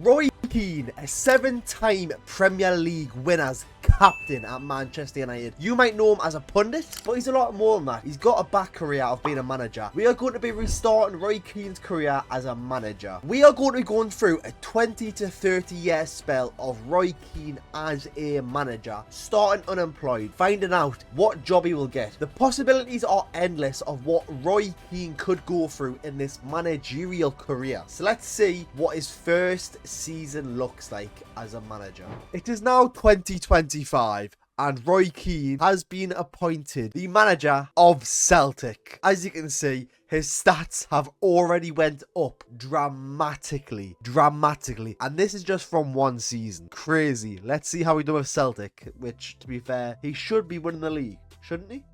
Roy Keane, a 7-time Premier League winner's captain at Manchester United. You might know him as a pundit, but he's a lot more than that. He's got a back career of being a manager. We are going to be restarting Roy Keane's career as a manager. We are going to be going through a 20 to 30 year spell of Roy Keane as a manager, starting unemployed, finding out what job he will get. The possibilities are endless of what Roy Keane could go through in this managerial career. So let's see what his first season looks like as a manager. It is now 2025 and Roy Keane has been appointed the manager of Celtic. As you can see, his stats have already went up dramatically, and this is just from one season. Crazy. Let's see how we do with Celtic, which, to be fair, he should be winning the league, shouldn't he?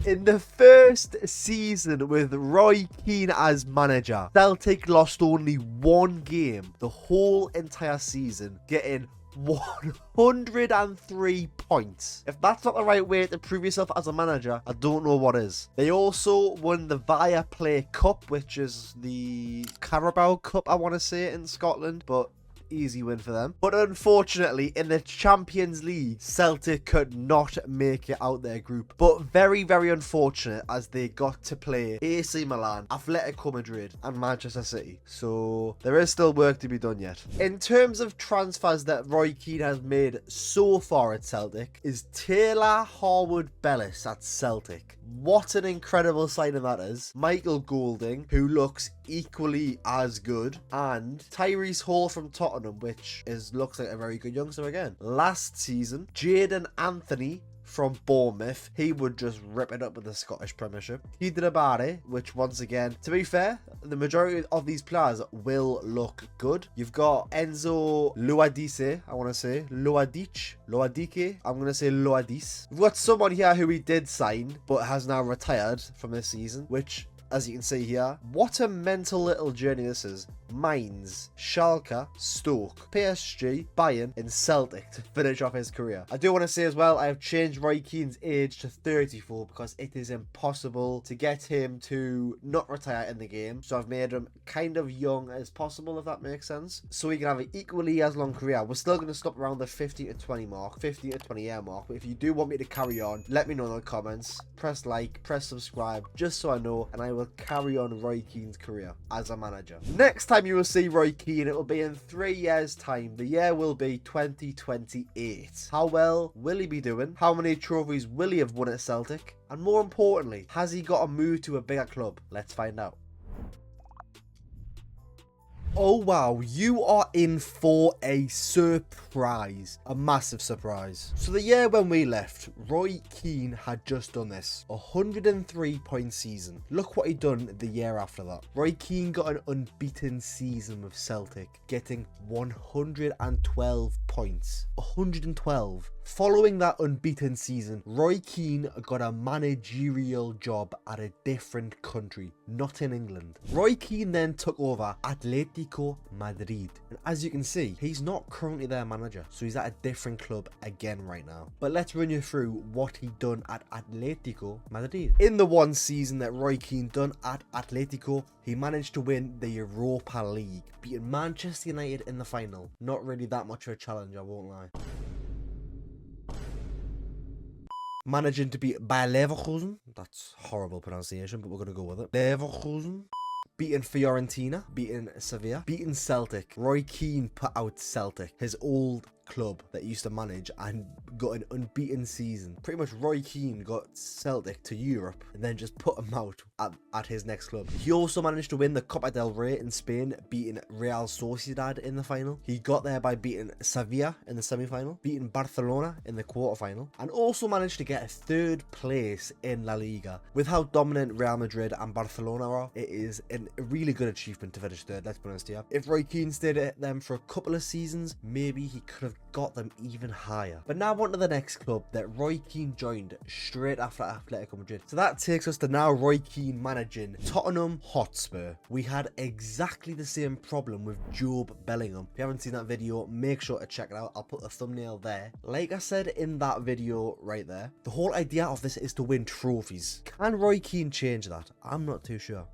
In the first season with Roy Keane as manager, Celtic lost only one game the whole entire season, getting 103 points. If that's not the right way to prove yourself as a manager, I don't know what is. They also won the Viaplay Cup, which is the Carabao Cup, I want to say, in Scotland, but easy win for them. But unfortunately, in the Champions League, Celtic could not make it out their group. But very, very unfortunate, as they got to play AC Milan, Atletico Madrid and Manchester City. So there is still work to be done yet. In terms of transfers that Roy Keane has made so far at Celtic, is Taylor Harwood-Bellis at Celtic. What an incredible signing that is. Michael Golding, who looks equally as good, and Tyrese Hall from Tottenham, which looks like a very good youngster again. Last season, Jadon Anthony from Bournemouth, he would just rip it up with the Scottish Premiership. Hidribare, which once again, to be fair, the majority of these players will look good. You've got Enzo Luadice, I want to say, Luadike, I'm going to say Luadis. We've got someone here who we did sign, but has now retired from this season, which, as you can see here, what a mental little journey this is. Mainz, Schalke, Stoke, PSG, Bayern and Celtic to finish off his career. I do want to say as well, I have changed Roy Keane's age to 34 because it is impossible to get him to not retire in the game. So I've made him kind of young as possible, if that makes sense. So he can have an equally as long career. We're still going to stop around the 15 to 20 mark, 15 to 20 year mark. But if you do want me to carry on, let me know in the comments. Press like, press subscribe, just so I know, and I will carry on Roy Keane's career as a manager. Next time you will see Roy Keane, it will be in 3 years' time. The year will be 2028. How well will he be doing? How many trophies will he have won at Celtic? And more importantly, has he got a move to a bigger club? Let's find out. Oh wow, you are in for a surprise, a massive surprise. So the year when we left, Roy Keane had just done this, 103-point season. Look what he'd done the year after that. Roy Keane got an unbeaten season with Celtic, getting 112 points. 112. Following that unbeaten season, Roy Keane got a managerial job at a different country, not in England. Roy Keane then took over Atletico Madrid. And as you can see, he's not currently their manager, so he's at a different club again right now. But let's run you through what he done at Atletico Madrid. In the one season that Roy Keane done at Atletico, he managed to win the Europa League, beating Manchester United in the final. Not really that much of a challenge, I won't lie. Managing to beat Bayer Leverkusen. That's horrible pronunciation, but we're going to go with it. Leverkusen. Beating Fiorentina. Beating Sevilla. Beating Celtic. Roy Keane put out Celtic, his old club that he used to manage, and got an unbeaten season. Pretty much Roy Keane got Celtic to Europe and then just put him out at his next club. He also managed to win the Copa del Rey in Spain, beating Real Sociedad in the final. He got there by beating Sevilla in the semi-final, beating Barcelona in the quarter-final, and also managed to get a 3rd place in La Liga. With how dominant Real Madrid and Barcelona are, it is a really good achievement to finish 3rd, let's be honest here. If Roy Keane stayed at them for a couple of seasons, maybe he could have got them even higher. But now on to the next club that Roy Keane joined straight after Atletico Madrid. So that takes us to now Roy Keane managing Tottenham Hotspur. We had exactly the same problem with Job Bellingham. If you haven't seen that video, make sure to check it out. I'll put the thumbnail there. Like I said in that video right there, the whole idea of this is to win trophies. Can Roy Keane change that? I'm not too sure.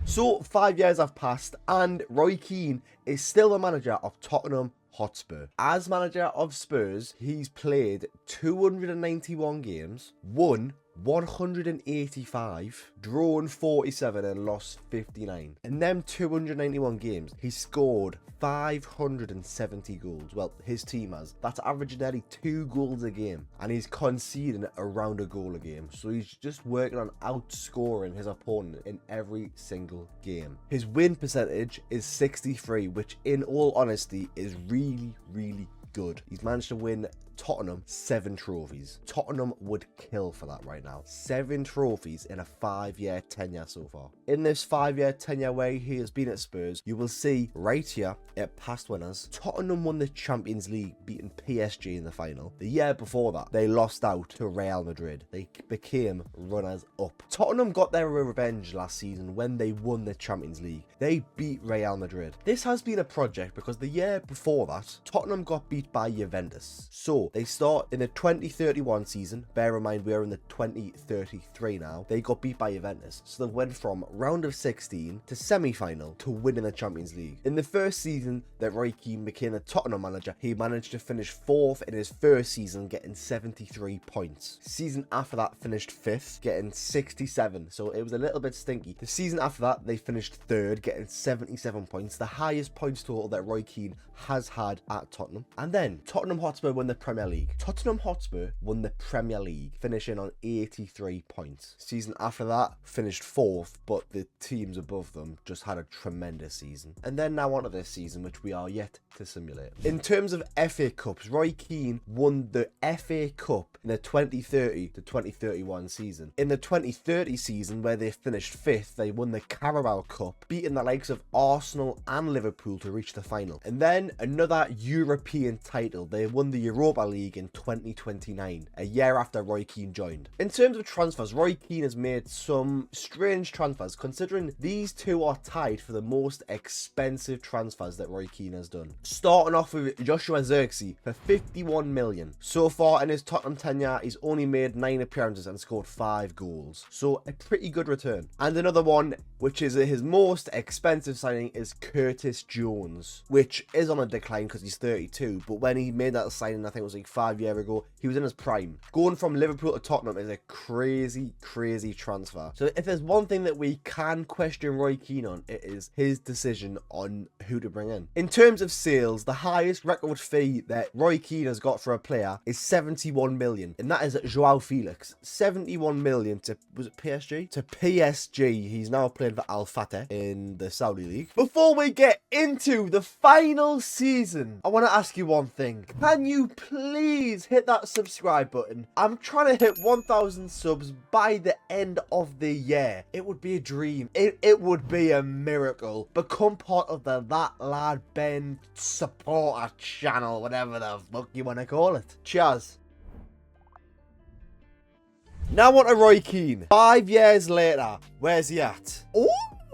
So 5 years have passed and Roy Keane is still the manager of Tottenham Hotspur. As manager of Spurs, he's played 291 games, won 185, drawn 47 and lost 59. In them 291 games, he scored 570 goals. Well, his team has. That's averaging nearly 2 goals a game. And he's conceding around a goal a game. So he's just working on outscoring his opponent in every single game. His win percentage is 63, which in all honesty is really, really good. He's managed to win Tottenham 7 trophies. Tottenham would kill for that right now. 7 trophies in a 5-year tenure so far. In this 5-year tenure where he has been at Spurs, you will see right here at past winners, Tottenham won the Champions League, beating PSG in the final. The year before that, they lost out to Real Madrid. They became runners up. Tottenham got their revenge last season when they won the Champions League. They beat Real Madrid. This has been a project because the year before that, Tottenham got beat by Juventus. So they start in the 2031 season. Bear in mind, we are in the 2033 now. They got beat by Juventus. So they went from round of 16 to semi-final to winning the Champions League. In the first season that Roy Keane became the Tottenham manager, he managed to finish 4th in his first season, getting 73 points. Season after that, finished 5th, getting 67. So it was a little bit stinky. The season after that, they finished 3rd, getting 77 points. The highest points total that Roy Keane has had at Tottenham. And then Tottenham Hotspur won the Premier League. Tottenham Hotspur won the Premier League, finishing on 83 points. Season after that, finished 4th, but the teams above them just had a tremendous season. And then now onto this season, which we are yet to simulate. In terms of FA Cups, Roy Keane won the FA Cup in the 2030 to 2031 season. In the 2030 season, where they finished 5th, they won the Carabao Cup, beating the likes of Arsenal and Liverpool to reach the final. And then another European title. They won the Europa League in 2029, a year after Roy Keane joined. In terms of transfers, Roy Keane has made some strange transfers, considering these two are tied for the most expensive transfers that Roy Keane has done. Starting off with Joshua Zirkzee for 51 million. So far in his Tottenham tenure, he's only made 9 appearances and scored 5 goals. So a pretty good return. And another one, which is his most expensive signing, is Curtis Jones, which is on a decline because he's 32. But when he made that signing, I think it was like 5 years ago, he was in his prime. Going from Liverpool to Tottenham is a crazy, crazy transfer. So if there's one thing that we can question Roy Keane on, it is his decision on who to bring in. In terms of sales, the highest record fee that Roy Keane has got for a player is 71 million, and that is Joao Felix. 71 million to, was it PSG? To PSG. He's now playing for Al Fateh in the Saudi League. Before we get into the final season, I want to ask you one thing. Can you please hit that subscribe button? I'm trying to hit 1,000 subs by the end of the year. It would be a dream. It would be a miracle. Become part of the That Lad Ben supporter channel, whatever the fuck you want to call it. Cheers. Now on to Roy Keane. 5 years later, where's he at?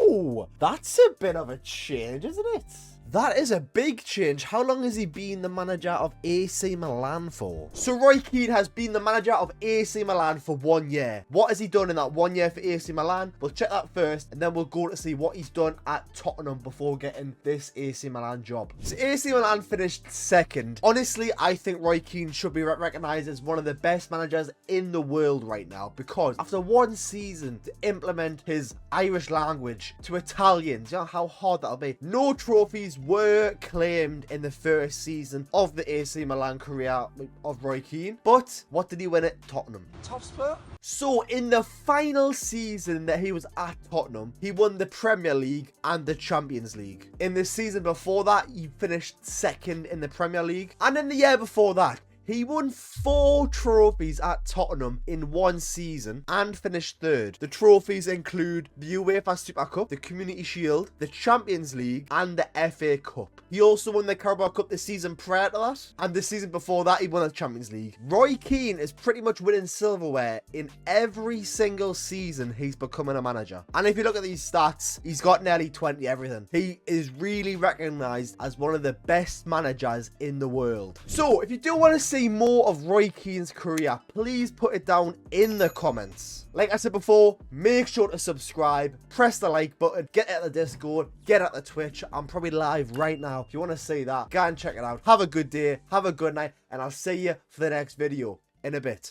Oh, that's a bit of a change, isn't it? That is a big change. How long has he been the manager of AC Milan for? So Roy Keane has been the manager of AC Milan for 1 year. What has he done in that 1 year for AC Milan? We'll check that first, and then we'll go to see what he's done at Tottenham before getting this AC Milan job. So AC Milan finished 2nd. Honestly, I think Roy Keane should be recognised as one of the best managers in the world right now, because after 1 season to implement his Irish language to Italians, you know how hard that'll be. No trophies were claimed in the first season of the AC Milan career of Roy Keane. But what did he win at Tottenham? Top spur. So in the final season that he was at Tottenham, he won the Premier League and the Champions League. In the season before that, he finished 2nd in the Premier League. And in the year before that, he won 4 trophies at Tottenham in 1 season and finished 3rd. The trophies include the UEFA Super Cup, the Community Shield, the Champions League, and the FA Cup. He also won the Carabao Cup the season prior to that, and the season before that, he won the Champions League. Roy Keane is pretty much winning silverware in every single season he's becoming a manager. And if you look at these stats, he's got nearly 20 everything. He is really recognised as one of the best managers in the world. So if you do want to see see more of Roy Keane's career, please put it down in the comments. Like I said before, make sure to subscribe, press the like button, get at the Discord, get at the Twitch. I'm probably live right now. If you want to see that, go and check it out. Have a good day, have a good night, and I'll see you for the next video in a bit.